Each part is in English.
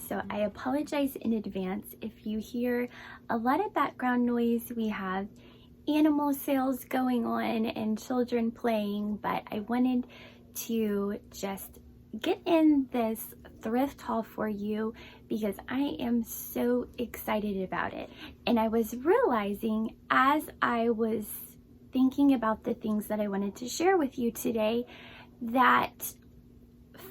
So I apologize in advance if you hear a lot of background noise. We have animal sales going on and children playing, but I wanted to just get in this thrift haul for you because I am so excited about it. And I was realizing as I was thinking about the things that I wanted to share with you today that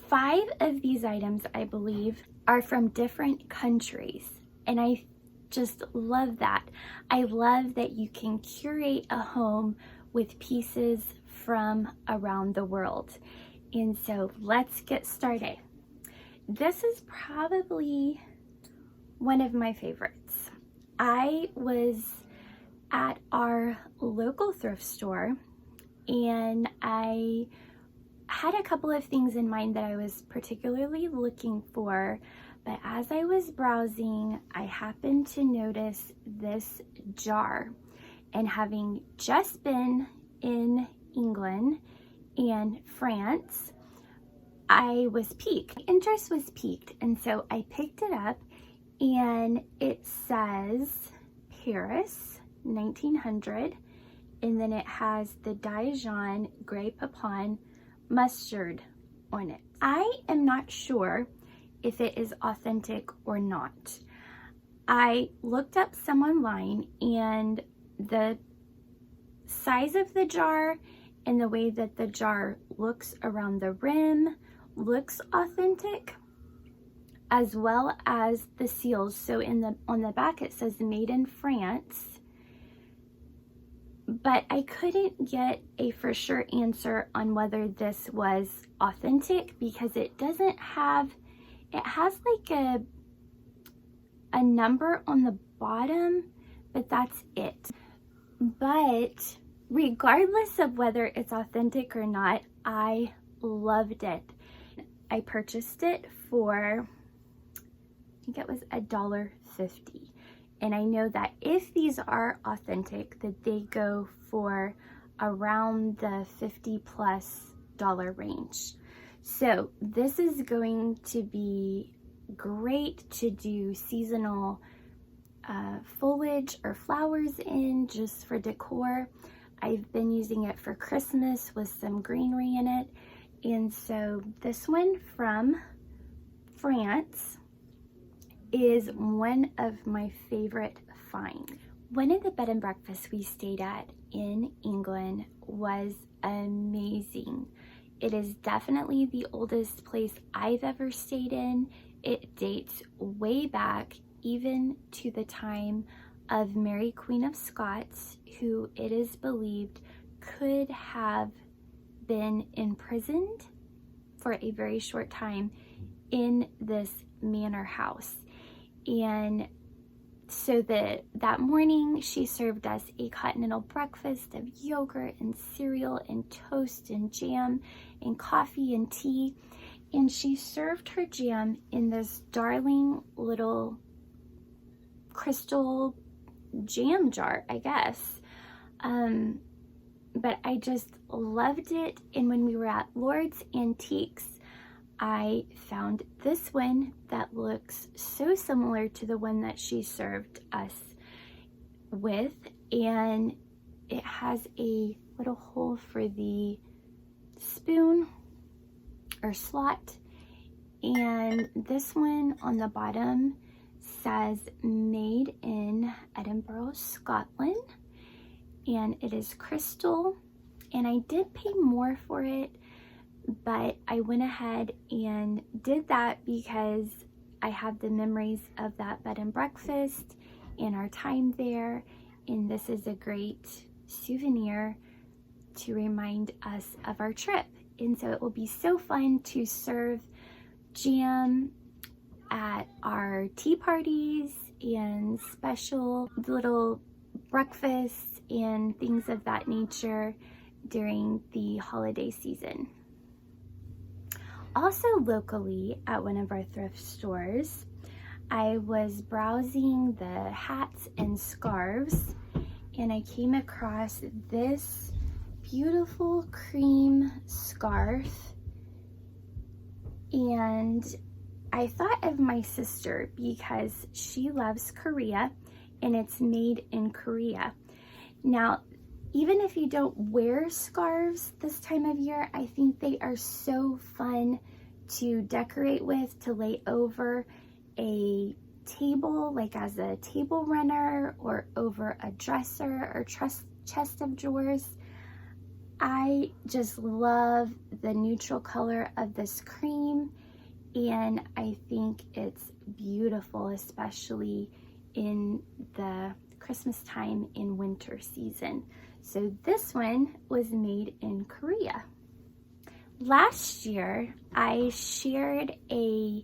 5 of these items, I believe, are from different countries. And I just love that. I love that you can curate a home with pieces from around the world. And so let's get started. This is probably one of my favorites. I was at our local thrift store and I had a couple of things in mind that I was particularly looking for, but as I was browsing, I happened to notice this jar. And having just been in England and France, I was piqued. My interest was piqued, and so I picked it up, and it says Paris 1900, and then it has the Dijon Grey Poupon mustard on it. I am not sure if it is authentic or not. I looked up some online, and the size of the jar and the way that the jar looks around the rim looks authentic, as well as the seals. So on the back it says made in France, but I couldn't get a for sure answer on whether this was authentic because it doesn't have, it has like a number on the bottom, but that's it. But regardless of whether it's authentic or not, I loved it. I purchased it for, I think it was $1.50. And I know that if these are authentic, that they go for around the $50+ range. So this is going to be great to do seasonal foliage or flowers in, just for decor. I've been using it for Christmas with some greenery in it. And so this one from France is one of my favorite finds. One of the bed and breakfasts we stayed at in England was amazing. It is definitely the oldest place I've ever stayed in. It dates way back, even to the time of Mary Queen of Scots, who it is believed could have been imprisoned for a very short time in this manor house. And so that morning she served us a continental breakfast of yogurt and cereal and toast and jam and coffee and tea. And she served her jam in this darling little crystal jam jar, I guess. But I just loved it. And when we were at Lord's Antiques, I found this one that looks so similar to the one that she served us with, and it has a little hole for the spoon or slot. And this one on the bottom says made in Edinburgh, Scotland, and it is crystal. And I did pay more for it, but I went ahead and did that because I have the memories of that bed and breakfast and our time there, and this is a great souvenir to remind us of our trip. And so it will be so fun to serve jam at our tea parties and special little breakfasts and things of that nature during the holiday season. Also locally at one of our thrift stores, I was browsing the hats and scarves, and I came across this beautiful cream scarf, and I thought of my sister because she loves Korea and it's made in Korea. Now, even if you don't wear scarves this time of year, I think they are so fun to decorate with, to lay over a table, like as a table runner or over a dresser or chest of drawers. I just love the neutral color of this cream, and I think it's beautiful, especially in the Christmas time in winter season. So this one was made in Korea. Last year, I shared a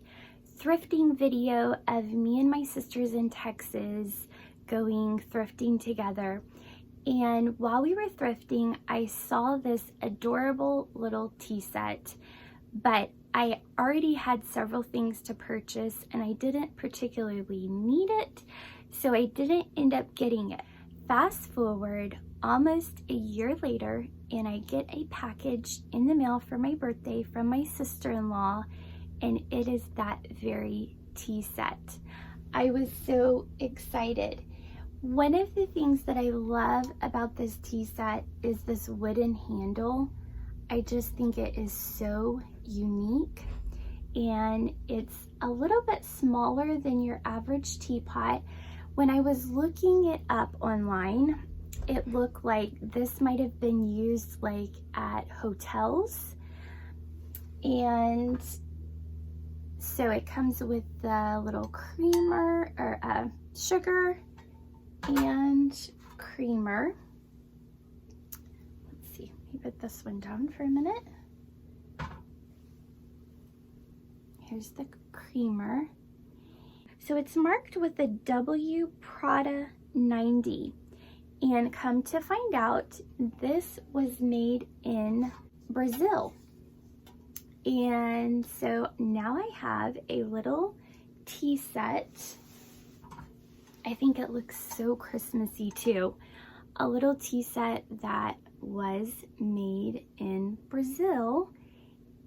thrifting video of me and my sisters in Texas going thrifting together. And while we were thrifting, I saw this adorable little tea set, but I already had several things to purchase and I didn't particularly need it, so I didn't end up getting it. Fast forward almost a year later, and I get a package in the mail for my birthday from my sister-in-law, and it is that very tea set. I was so excited. One of the things that I love about this tea set is this wooden handle. I just think it is so unique, and it's a little bit smaller than your average teapot. When I was looking it up online, it looked like this might have been used like at hotels. And so it comes with the little creamer or sugar and creamer. Let's see, let me put this one down for a minute. Here's the creamer. So it's marked with a W Prada 90. And come to find out, this was made in Brazil. And so now I have a little tea set. I think it looks so Christmassy too. A little tea set that was made in Brazil.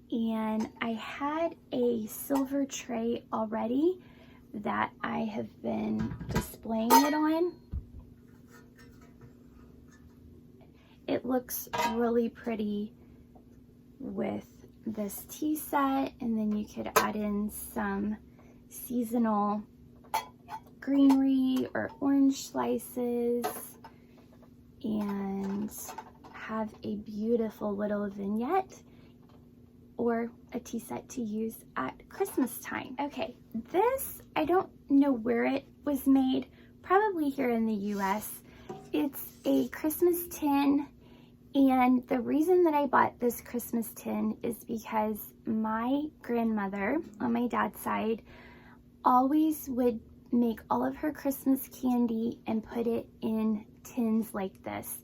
And I had a silver tray already that I have been displaying it on. It looks really pretty with this tea set, and then you could add in some seasonal greenery or orange slices and have a beautiful little vignette or a tea set to use at Christmas time. Okay, this, I don't know where it was made, probably here in the US. It's a Christmas tin, and the reason that I bought this Christmas tin is because my grandmother on my dad's side always would make all of her Christmas candy and put it in tins like this.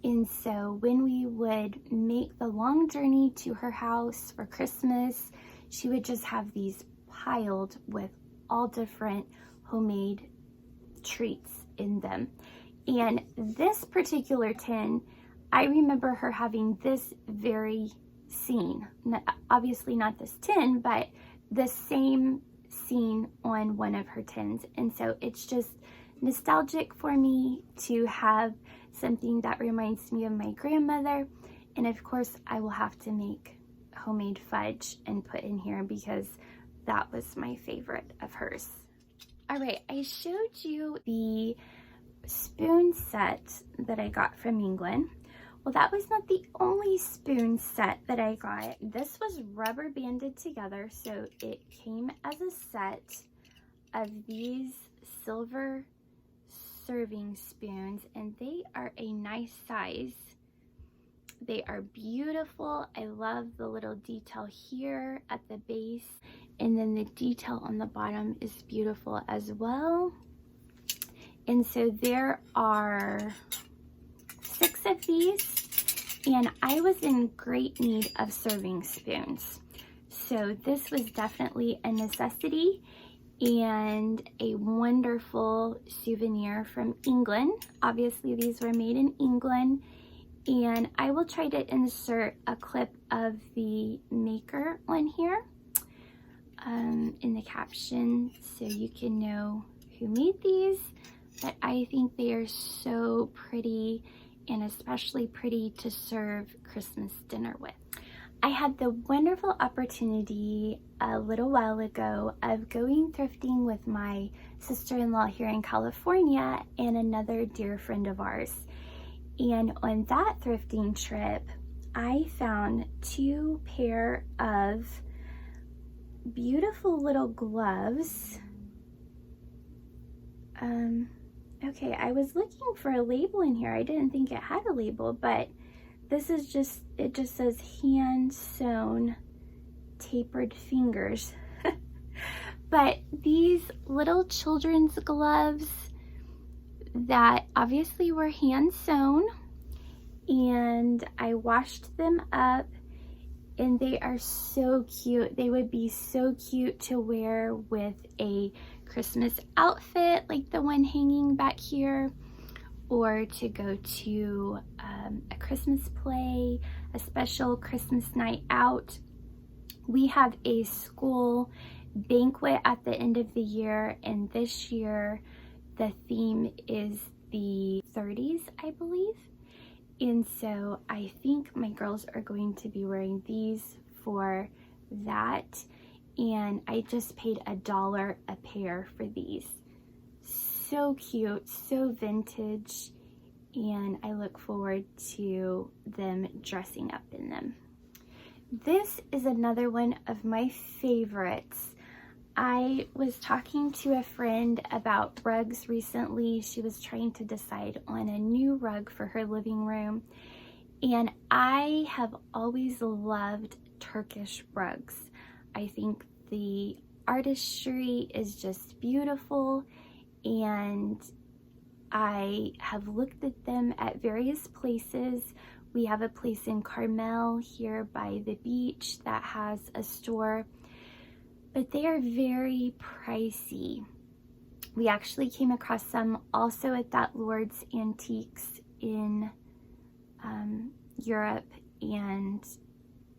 And so when we would make the long journey to her house for Christmas, she would just have these piled with all different homemade treats in them. And this particular tin, I remember her having this very scene. Obviously not this tin, but the same scene on one of her tins. And so it's just nostalgic for me to have something that reminds me of my grandmother. And of course I will have to make homemade fudge and put in here because that was my favorite of hers. All right, I showed you the spoon set that I got from England. Well, that was not the only spoon set that I got. This was rubber banded together, so it came as a set of these silver serving spoons, and they are a nice size. They are beautiful. I love the little detail here at the base, and then the detail on the bottom is beautiful as well. And so there are 6 of these, and I was in great need of serving spoons. So this was definitely a necessity and a wonderful souvenir from England. Obviously these were made in England, and I will try to insert a clip of the maker on here. in the caption so you can know who made these, but I think they are so pretty, and especially pretty to serve Christmas dinner with. I had the wonderful opportunity a little while ago of going thrifting with my sister-in-law here in California and another dear friend of ours. And on that thrifting trip, I found 2 pair of beautiful little gloves. Okay, I was looking for a label in here. I didn't think it had a label, but this is just, it just says hand sewn tapered fingers. But these little children's gloves that obviously were hand sewn, and I washed them up, and they are so cute. They would be so cute to wear with a Christmas outfit like the one hanging back here, or to go to a Christmas play, a special Christmas night out. We have a school banquet at the end of the year, and this year the theme is the 30s, I believe. And so I think my girls are going to be wearing these for that. And I just paid $1 a pair for these. So cute, so vintage, and I look forward to them dressing up in them. This is another one of my favorites. I was talking to a friend about rugs recently. She was trying to decide on a new rug for her living room, and I have always loved Turkish rugs. I think the artistry is just beautiful, and I have looked at them at various places. We have a place in Carmel here by the beach that has a store, but they are very pricey. We actually came across some also at that Lord's Antiques in Europe, and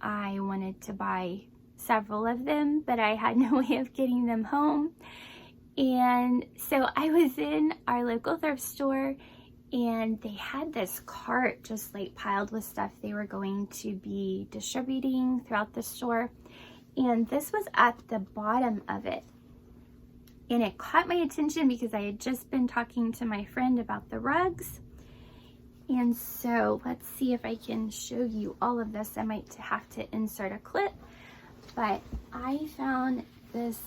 I wanted to buy several of them, but I had no way of getting them home. And so I was in our local thrift store, and they had this cart just like piled with stuff they were going to be distributing throughout the store. And this was at the bottom of it. And it caught my attention because I had just been talking to my friend about the rugs. And so let's see if I can show you all of this. I might have to insert a clip, but I found this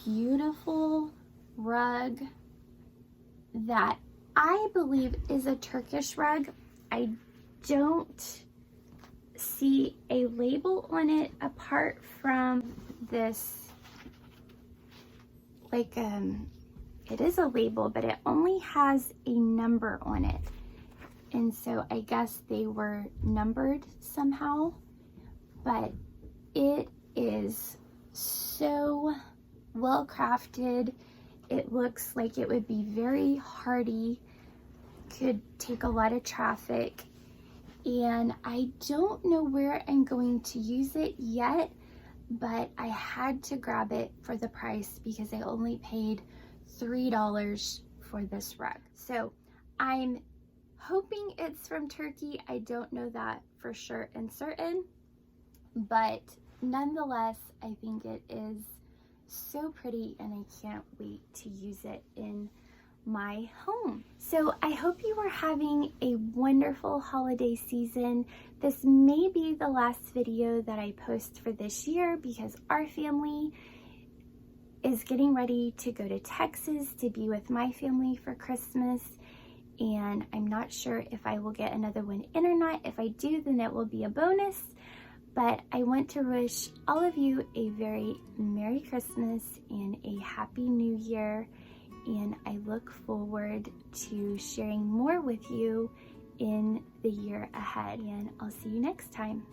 beautiful rug that I believe is a Turkish rug. I don't see a label on it apart from this, like, it is a label, but it only has a number on it. And so I guess they were numbered somehow, but it is so well crafted. It looks like it would be very hardy, could take a lot of traffic, and I don't know where I'm going to use it yet, but I had to grab it for the price because I only paid $3 for this rug. So I'm hoping it's from Turkey. I don't know that for sure and certain, but nonetheless, I think it is so pretty, and I can't wait to use it in my home. So I hope you are having a wonderful holiday season. This may be the last video that I post for this year because our family is getting ready to go to Texas to be with my family for Christmas, and I'm not sure if I will get another one in or not. If I do, then it will be a bonus. But I want to wish all of you a very Merry Christmas and a Happy New Year, and I look forward to sharing more with you in the year ahead, and I'll see you next time.